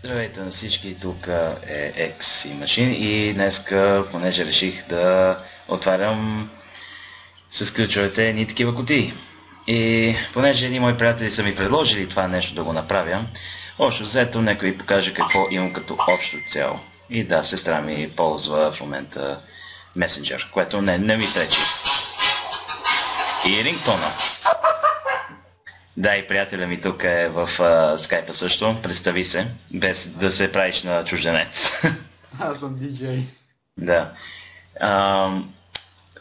Здравейте на всички, тук е X и Машин и днеска, понеже реших да отварям с ключовете едни такива кутии. И понеже едни мои приятели са ми предложили това нещо да го направя, общо взето нека ви покажа какво имам като общо цяло. И да, сестра ми ползва в момента Messenger, което не ми пречи. И рингтона. Да, и приятеля ми тук е в скайпа също, представи се, без да се правиш на чужденец. Аз съм диджей. Да.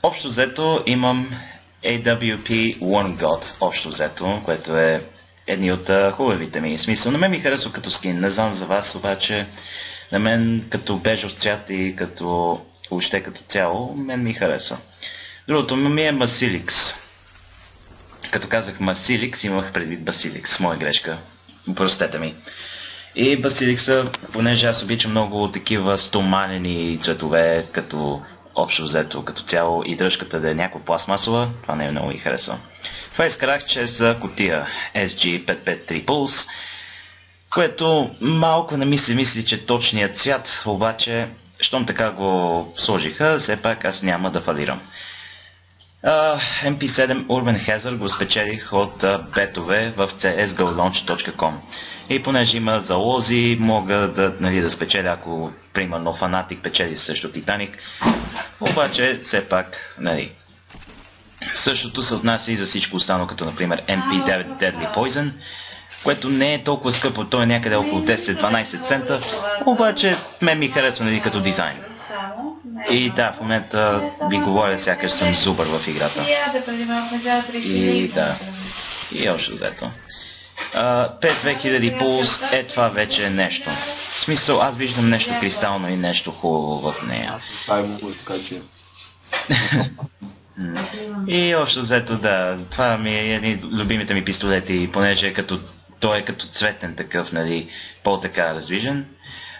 Общо взето имам AWP One God, общо взето, което е едни от хубавите ми. В смисъл, на мен ми харесва като скин, не знам за вас, обаче на мен като бежов цвят и като въобще като цяло, мен ми харесва. Другото ми е Basilisk. Като казах Масиликс, имах предвид Басиликс, моя грешка. Простете ми. И Басиликса, понеже аз обичам много такива стоманени цветове, като общо взето, като цяло и дръжката да е някаква пластмасова, това не много ми харесва. Това изкарах чрез кутия SG553 Pulse, което малко не ми се мисли, че точният цвят, обаче, щом така го сложиха, все пак аз няма да фалирам. MP7 Urban Hazard го спечелих от бетове в csgolaunch.com и понеже има залози, мога да спечеля, ако примерно Fanatic печели срещу Titanic, обаче все пак, нали. Същото се отнася и за всичко останало, като например MP9 Deadly Poison, което не е толкова скъпо, то е някъде около 10-12 цента, обаче мен ми харесва, нали, като дизайн. И да, в момента ви говоря, сякаш съм зубър в играта. И да, и общо взето. 5000 пулс е това вече е нещо. В смисъл, аз виждам нещо кристално и нещо хубаво в нея. Аз съм Саймон, така че... И общо взето, да, това ми е един от любимите ми пистолети, понеже той е като цветен такъв, нали, по-така раздвижен.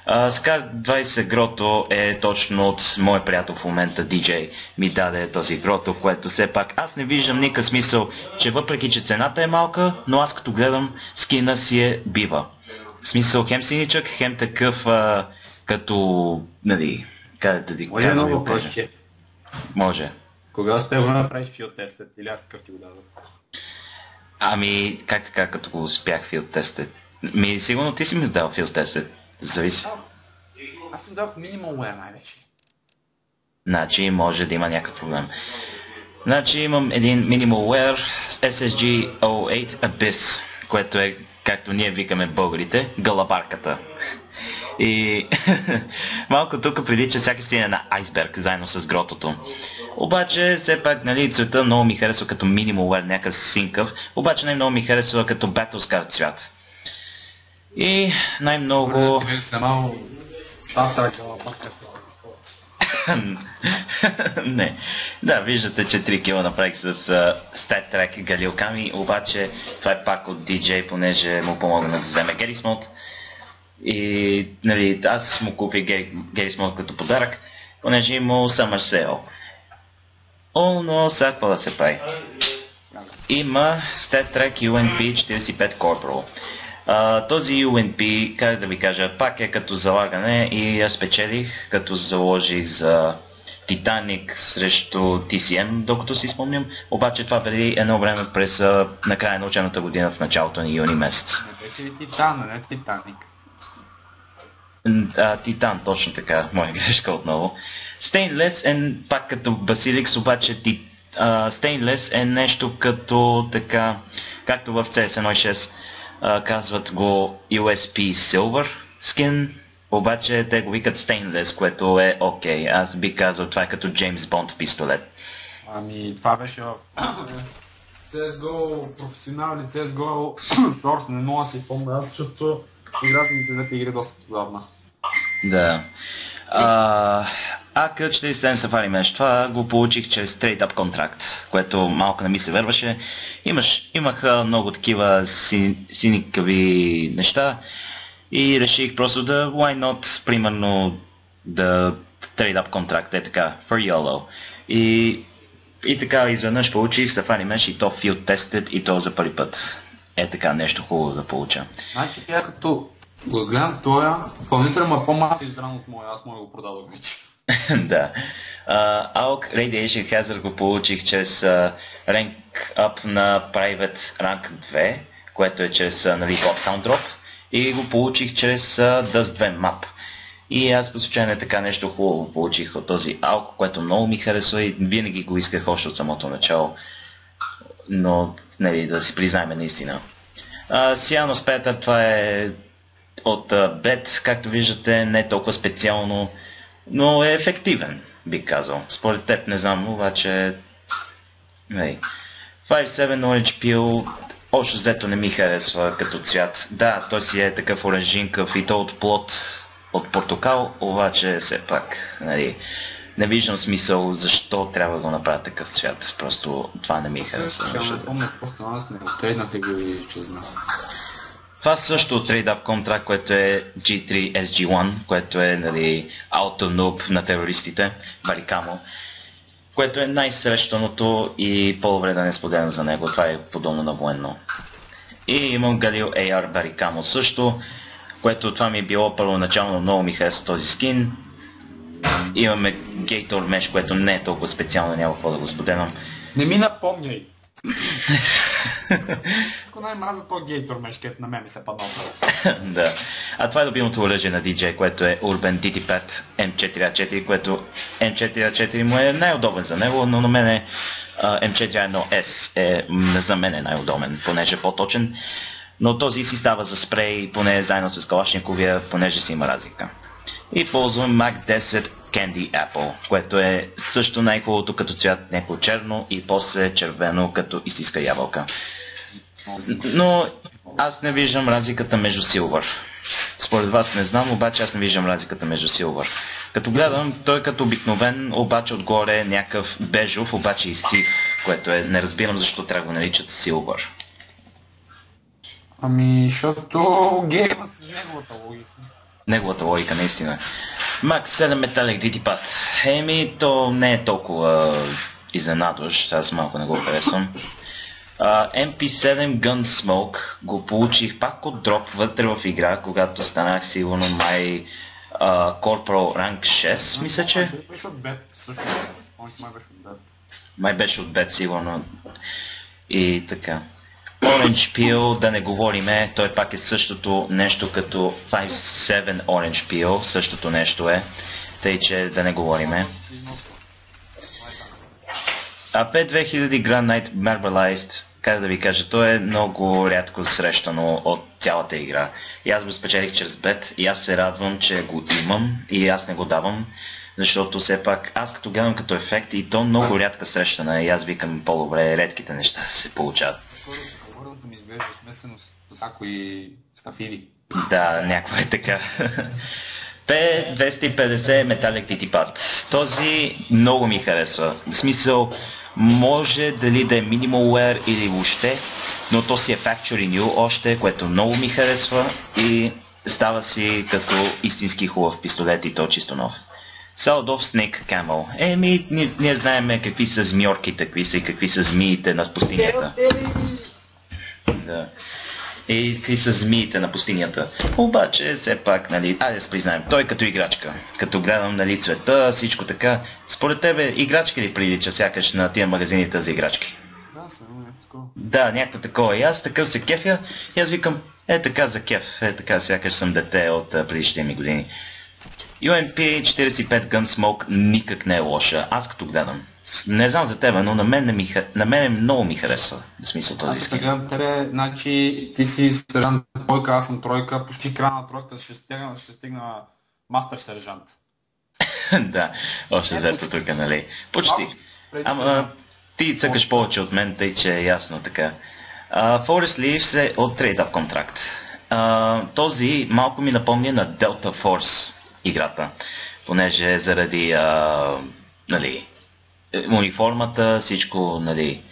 Scar 20 Grotto е точно от моя приятел в момента, DJ, ми даде този Grotto, което все пак аз не виждам никакъв смисъл, че въпреки че цената е малка, но аз като гледам скина си е бива. В смисъл хем синичък, хем такъв като, нали, Може много въпроси. Може. Кога успя да направиш филд тестът или аз такъв ти го дадох? Ами, как така, като го успях филд тестът? Сигурно ти си ми дал филд тестът. Зависи. Аз съм дал Minimal Wear най-вече. Значи може да има някакъв проблем. Значи имам един Minimal Wear SSG-08 Abyss, което е, както ние викаме българите, галабарката. И малко тук прилича всяка си на айсберг, заедно с гротото. Обаче, все пак, нали, цвета много ми харесва като Minimal Wear, някакъв синкъв, обаче най-много ми харесва като Battlescar цвят. И най-много... Тебе се малко стартър галабарка се. Не. Да, виждате, че 3 кила направих с Stat Track галилками, обаче това е пак от DJ, понеже му помогна да вземе Garry's и, нали, аз му купих Garry's като подарък, понеже имал Summer Sale. О, но сега какво да се прави? Има Stat Track UNP 45 Corporal. Този UNP, как да ви кажа, пак е като залагане и аз спечелих, като заложих за Titanic срещу TCM, докато си спомням, обаче това преди едно време през накрая на учебната година в началото на юни месец. Не беше ли Титан, не Титаник? Титан, точно така, моя грешка отново. Stainless е пак като Basilisk, обаче Stainless е нещо като така, както в CS 1.6. Казват го USP Silver Skin, обаче те го викат Stainless, което е окей. Аз би казал, това е като Джеймс Бонд пистолет. Ами, това беше в CSGO, професионални CSGO Source, не мога да си спомня аз, защото игра съм и двете игри доста подобна. Да. AK-47 Safari Mesh, това го получих чрез Trade-Up контракт, което малко не ми се върваше. Имах много такива синикави неща и реших просто да, why not, примерно, да Trade-Up контракт, е така, for YOLO. И така изведнъж получих Safari Mesh и то Field Tested и то за първи път. Е така нещо хубаво да получа. Значи аз като Го гледам тоя, пълнително е по-малко издран от моя, аз мога го продадох вече. Да. AUG Radiation Hazard го получих чрез Rank Up на Private Rank 2, което е чрез нали, Hot Count Drop, и го получих чрез Dust 2 Map. И аз по случайно е така нещо хубаво получих от този AUG, което много ми харесва и винаги го исках още от самото начало. Но, нали, да си признаем наистина. Cyan Spatter, това е от BET, както виждате, не е толкова специално, но е ефективен, бих казал. Според теб не знам, обаче... 5-7 Orange Peel общо взето не ми харесва като цвят. Да, той си е такъв оранжинкав и то от плод от портокал, обаче все пак, нали, не виждам смисъл защо трябва да го направя такъв цвят. Просто това не ми харесва. Ще не помня какво стана с него. Трейднах ли го и изчезна. Това също от Trade-Up контракт, което е G3 SG1, което е нали, auto-noob на терористите, Барикамо, което е най-срещаното и по-добре да не споделям за него, това е подобно на военно. И имам Галил AR Барикамо също, което това ми е било първоначално, много ми харесва този скин. Имаме Gator Mesh, което не е толкова специално, няма какво да го споделям. Не ми напомняй! Всичко най-мраза по-гейтор меш, където на мен ми се падна отдолу. Да. А това е любимото оръжие на DJ, което е Urban DT5 M4A4, което M4A4 му е най-удобен за него, но на мен M4A1S е за мен е най-удобен, понеже е по-точен. Но този си става за спрей, поне заедно с калашниковия, понеже си има разлика. И ползвам Mac 10 Candy Apple, което е също най-хубавото като цвят, някакво черно и после червено като истинска ябълка. Но аз не виждам разликата между Silver. Според вас не знам, обаче аз не виждам разликата между Silver. Като гледам, той като обикновен, обаче отгоре е някакъв бежов, обаче и сив, което е, не разбирам защо трябва да го наричат Silver. Ами, защото гейма с неговата логика. Неговата логика, наистина. Max 7 Metallic DT-Pad. Еми, то не е толкова изненадващ, аз малко не го харесвам. MP7 Gunsmoke го получих пак от дроп вътре в игра, когато станах сигурно май Corporal Rank 6, мисля, че. Беше от бет, всъщност. Май беше от бет. Май беше от бет, сигурно. И така. Orange Peel, да не говориме, той пак е същото нещо като 5-7 Orange Peel, същото нещо е, тъй че да не говориме. AP2000 Grand Knight Marbleized, как да ви кажа, то е много рядко срещано от цялата игра. И аз го спечелих чрез бет и аз се радвам, че го имам и аз не го давам, защото все пак аз като гледам като ефект и то много рядка срещана и аз викам по-добре редките неща се получават. Първото ми изглежда смесено с някои стафиди. Да, някой е така. P250 Metallic DT-Pad. Този много ми харесва. В смисъл, може дали да е minimal wear или въобще, но то си е factory new още, което много ми харесва и става си като истински хубав пистолет и то чисто нов. Салдов Snake Camel. Еми, ние знаеме какви са змиорките, какви са змиите на пустинята. Да. И какви са змиите на пустинята. Обаче, все пак, нали, айде да признаем, той като играчка. Като гледам, нали, цвета, всичко така. Според тебе, играчки ли прилича сякаш на тия магазините за играчки? Да, само някакво такова. Да, някакво такова. И аз такъв се кефя и аз викам, така за кеф, така сякаш съм дете от предишните ми години. UMP 45 Gunsmoke никак не е лоша, аз като гледам. Не знам за тебе, но на мен много ми харесва, в смисъл този скин. Аз гледам тебе, значи ти си сержант тройка, аз съм тройка, почти края на тройката ще стигна мастер сержант. Да, още взето тук, нали? Почти. Ама ти цъкаш повече от мен, тъй че е ясно така. Forest Leaves е от Trade-Up контракт. Този малко ми напомня на Delta Force играта, понеже заради нали, униформата, всичко, нали.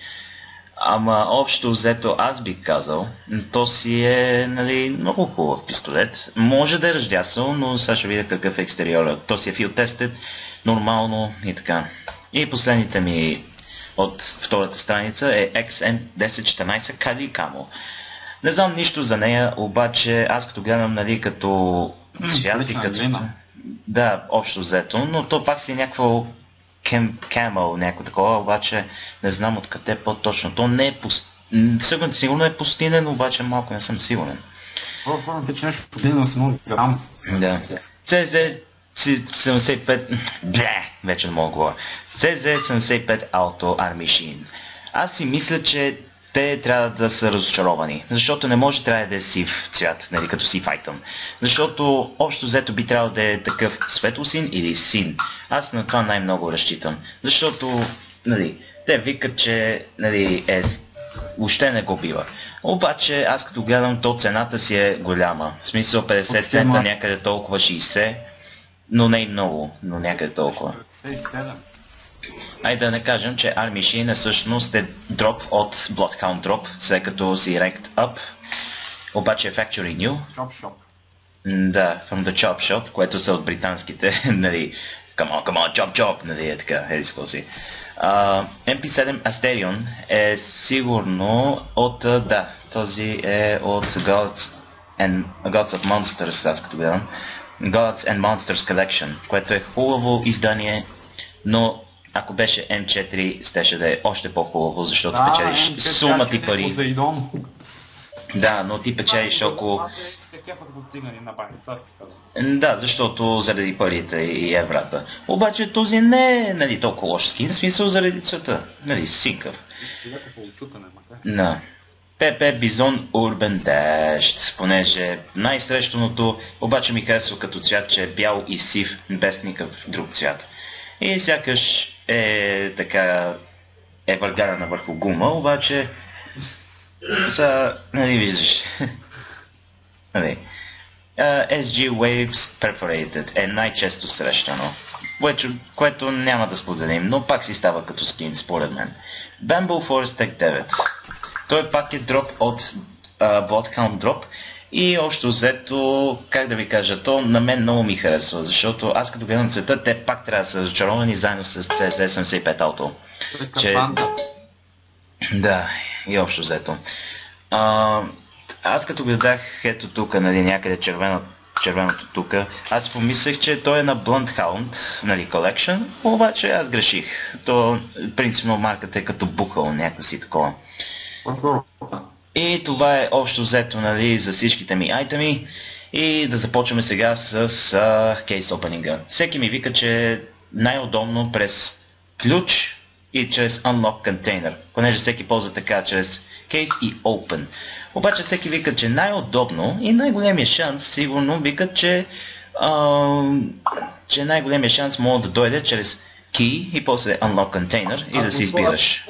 Ама общо взето аз бих казал, то си е, нали, много хубав пистолет. Може да е ръждясъл, но сега ще видя какъв е екстериора. То си е field tested, нормално и така. И последните ми от втората страница е XM1014 Kali Camo. Не знам нищо за нея, обаче аз като гледам, нали, като цвят и като... Да, общо взето, но то пак си някакво camel, някакво такова, обаче не знам откъде по-точно. То не е сигурно е пустинен, обаче малко не съм сигурен. Те, че нещо пустинен с 0 грам. Да. CZ75... вече не мога да говоря. CZ75 Auto Army Machine. Аз си мисля, че те трябва да са разочаровани, защото не може трябва да е сив цвят, нали, като сив айтъм. Защото общо взето би трябвало да е такъв светлосин или син. Аз на това най-много разчитам, защото, нали, те викат, че, нали, въобще не го бива. Обаче аз като гледам, то цената си е голяма. В смисъл 50 цента, някъде толкова 60, но не и много, но някъде толкова. 57. Айде да не кажем, че Army Machine всъщност е дроп от Bloodhound Drop, след като си ranked up, обаче е Factory New. Chop Shop. Да, from the Chop Shop, което са от британските, нали, come on, chop, нали, е така, еди си си. MP7 Asterion е сигурно от, да, този е от Gods of Monsters, аз като гледам. Gods and Monsters Collection, което е хубаво издание, но ако беше M4, щеше да е още по-хубаво, защото печелиш сума ти пари. Да, но ти печелиш около... Да, защото заради парите и еврата. Обаче този не е, нали, толкова лош скин, в смисъл заради цвета. Нали, синкъв. Да. ПП Бизон Urban Dash, понеже най-срещаното, обаче ми харесва като цвят, че е бял и сив, без никакъв друг цвят. И сякаш е така, е въргана върху гума, обаче нали виждаш. Нали. SG Waves Perforated е най-често срещано, което няма да споделим, но пак си става като скин според мен. Bamboo Forest Tech 9. Той пак е дроп от Bloodhound Drop и общо взето, как да ви кажа, то на мен много ми харесва, защото аз като гледам цвета, те пак трябва да са разочаровани заедно с CZ75 Auto. Да, и общо взето. Аз като гледах ето тук, нали, някъде червеното тук, аз помислех, че той е на Bloodhound, нали, Collection, обаче аз греших. То принципно марката е като букъл, някакво си такова. И това е общо взето, нали, за всичките ми айтеми. И да започваме сега с кейс опенинга. Всеки ми вика, че е най-удобно през ключ и чрез Unlock Container, понеже всеки ползва така чрез кейс и Open. Обаче всеки вика, че най-удобно и най-големия шанс, сигурно викат, че най-големия шанс може да дойде чрез Key и после Unlock Container и да си избираш.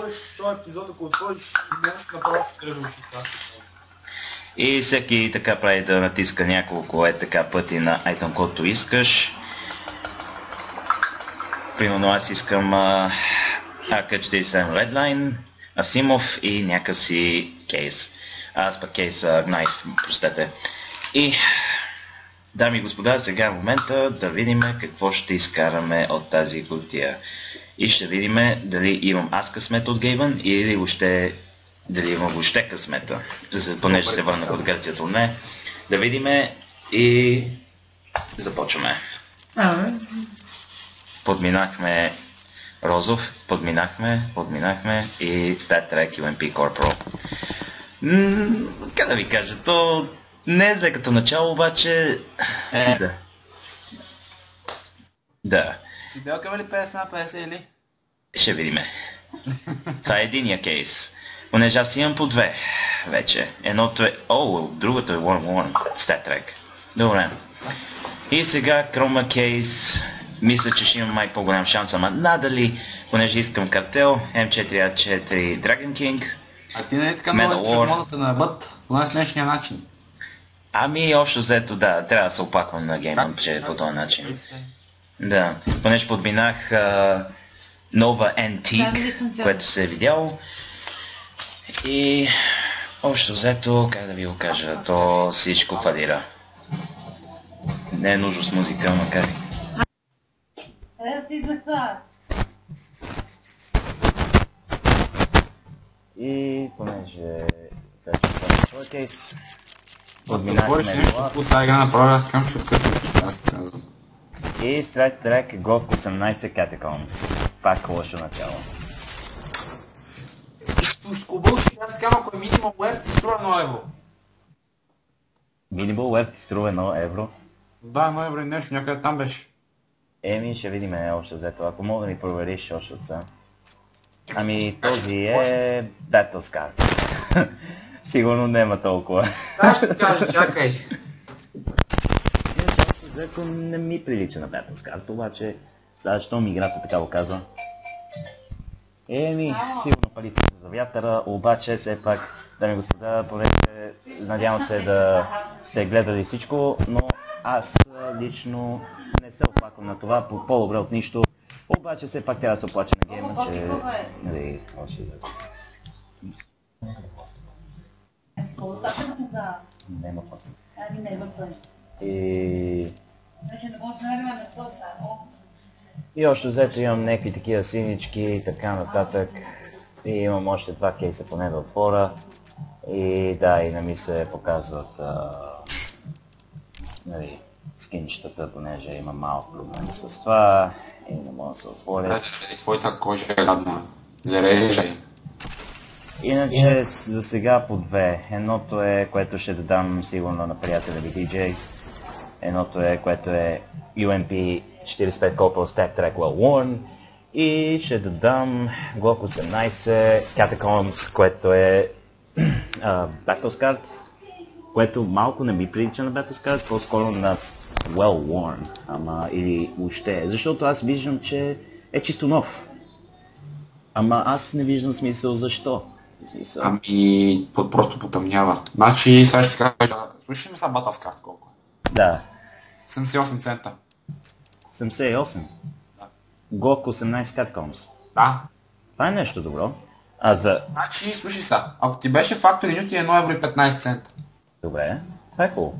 И всеки така прави да натиска няколко така пъти на item, който искаш. Примерно аз искам AKHD7 Redline, Asimov и някакъв си кейс. Аз пък кейс Knife, простете. И, дами и господа, сега е момента да видим какво ще изкараме от тази кутия. И ще видим дали имам аз късмет от Гейбън или въобще дали имам въобще късмета, понеже се върнах от Гърция турне. Да видим и започваме. Подминахме Розов, подминахме и Stat Trek UMP Corporal. Как да ви кажа, то не е зле като начало, обаче... Да. Си делка ли 50 на 50 или? Ще видиме. Това е единия кейс. Понеже аз имам по две вече. Едното е... другото е Worm Stat Trek. Добре. И сега Chroma кейс. Мисля, че ще имам май по-голям шанс, ама надали, понеже искам картел, M4A4 Dragon King. А ти не е така много искаш модата на бът, по най-смешния начин. Ами, общо взето, да, трябва да се опаквам на гейма, че по този начин. Да, понеже подминах Nova Antique, което се е видял. И общо взето, как да ви го кажа, то всичко фалира. Не е нужно с музика, макар. И понеже Сега ще отворим този кейс. Отвориш нещо от тази игра направо, аз към ще откъснем, защото аз ти казвам. И Strike Track GOG 18 Catacombs. Пак лошо начало. Скубълши, аз казвам, ако е Minimal Wear, ти струва 1 евро. Minimal Wear ти струва 1 евро. Да, 1 евро и нещо, някъде там беше. Еми, ще видим още взето. Ако мога да ми провериш още от сега. Ами, този е Battlescar. Сигурно няма толкова. Аз ще кажа, чакай. Взето не ми прилича на Battlescar, обаче сега щом играта така го казва. Еми, сигурно парите са за вятъра, обаче все пак, дами и господа, понеже надявам се да сте гледали всичко, но аз лично не се оплаквам на това, по-добре от нищо. Обаче все пак трябва да се оплача на гейма, че... Нали, още да... Няма път. И още взето имам някакви такива синички и така нататък. И имам още 2 кейса поне да отворя. И да, и не ми се показват нали, скинчетата, понеже има малко проблеми с това и не мога да се отворя. Твоята кожа е гадна. Зарежай. Иначе за сега по 2. Едното е, което ще дадам сигурно на приятеля ви DJ. Едното е, което е UMP 45 Corporal Stack Track Well Worn. И ще дадам GOG 18 Catacombs, което е Battlescar, което малко не ми прилича на Battlescar, по-скоро на Well Worn, ама или въобще, защото аз виждам, че е чисто нов. Ама аз не виждам смисъл защо. Ами, просто потъмнява. Значи, сега ще кажа, слушай ми са Battlescar колко е? Да. 78 цента. 78? Да. GOG 18 Catacombs. Да. Това е нещо добро. А за... Значи, слушай са, ако ти беше Factory New, ти е 1 евро и 15 цента. Добре, това е хубаво.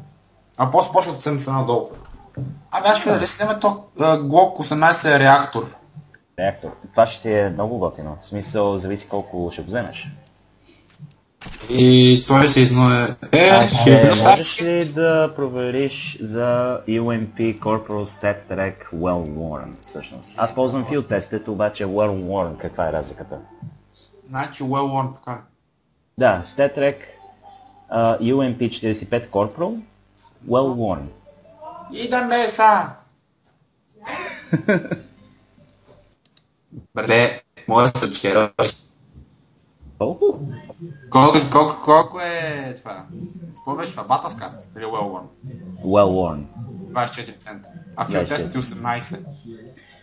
А после почва от 70 надолу. Ами аз ще дали си вземе то GOG 18 реактор. Реактор. Това ще ти е много готино. В смисъл, зависи колко ще го вземеш. И той се изно можеш ли да провериш за UMP Corporal Stat Track Well Worn, всъщност? Аз ползвам Field Tested, обаче Well Worn, каква е разликата? Значи Well Worn, така. Да, Stat Track UMP 45 Corporal Well Worn. Идаме са! Бре, моя са вчера. Колко? Колко е това? Какво беше това? Battlescar или Well Worn? Well Worn. 24 цента. А Field Tested 18.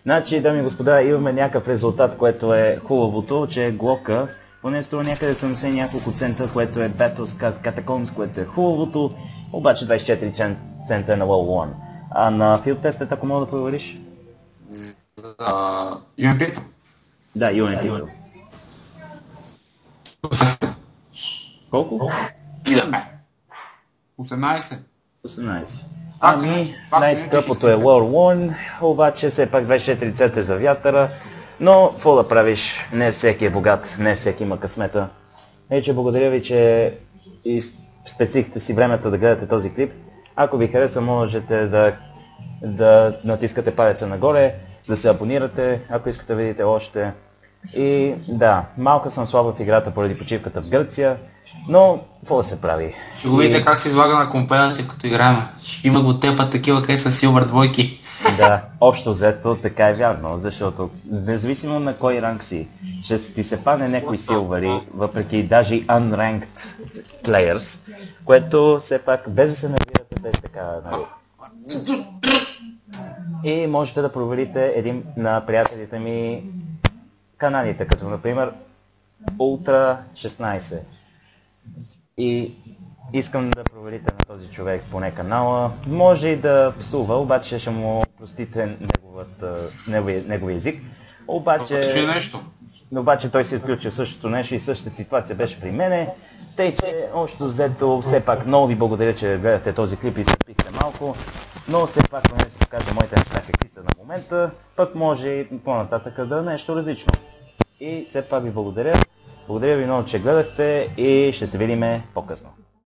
Значи, дами и господа, имаме някакъв резултат, което е хубавото, че глока поне струва някъде 70 няколко цента, което е Battlescar Catacombs, което е хубавото, обаче 24 цента е на Well Worn. А на Field Tested, ако мога да провериш? За UMP-то? Да, UMP-то. Колко? Идаме! 18. 18. Ами, най-скъпото е Well Worn, обаче все пак 24 цента за вятъра, но какво да правиш, не всеки е богат, не всеки има късмета. Че благодаря ви, че спестихте си времето да гледате този клип. Ако ви хареса, можете да натискате палеца нагоре, да се абонирате, ако искате да видите още. И да, малко съм слаба в играта поради почивката в Гърция, но какво да се прави? Ще го видите как се излага на компетитив като играем. Ще има го тепат такива къде са Silver двойки. Да, общо взето така е вярно, защото независимо на кой ранг си, ще ти се падне някой силвари, въпреки даже и unranked players, което все пак без да се нервирате, без така, нали. И можете да проверите един на приятелите ми каналите, като например Ultra 16. И искам да проверите на този човек поне канала. Може и да псува, обаче ще му простите неговия език. Обаче той се изключи в същото нещо и същата ситуация беше при мене. Тъй, че общо взето все пак много ви благодаря, че гледате този клип и се пихте малко. Но все пак поне си покажа моите неща какви са на момента, пък може и по-нататък да е нещо различно. И все пак ви благодаря. Благодаря ви много, че гледахте и ще се видим по-късно.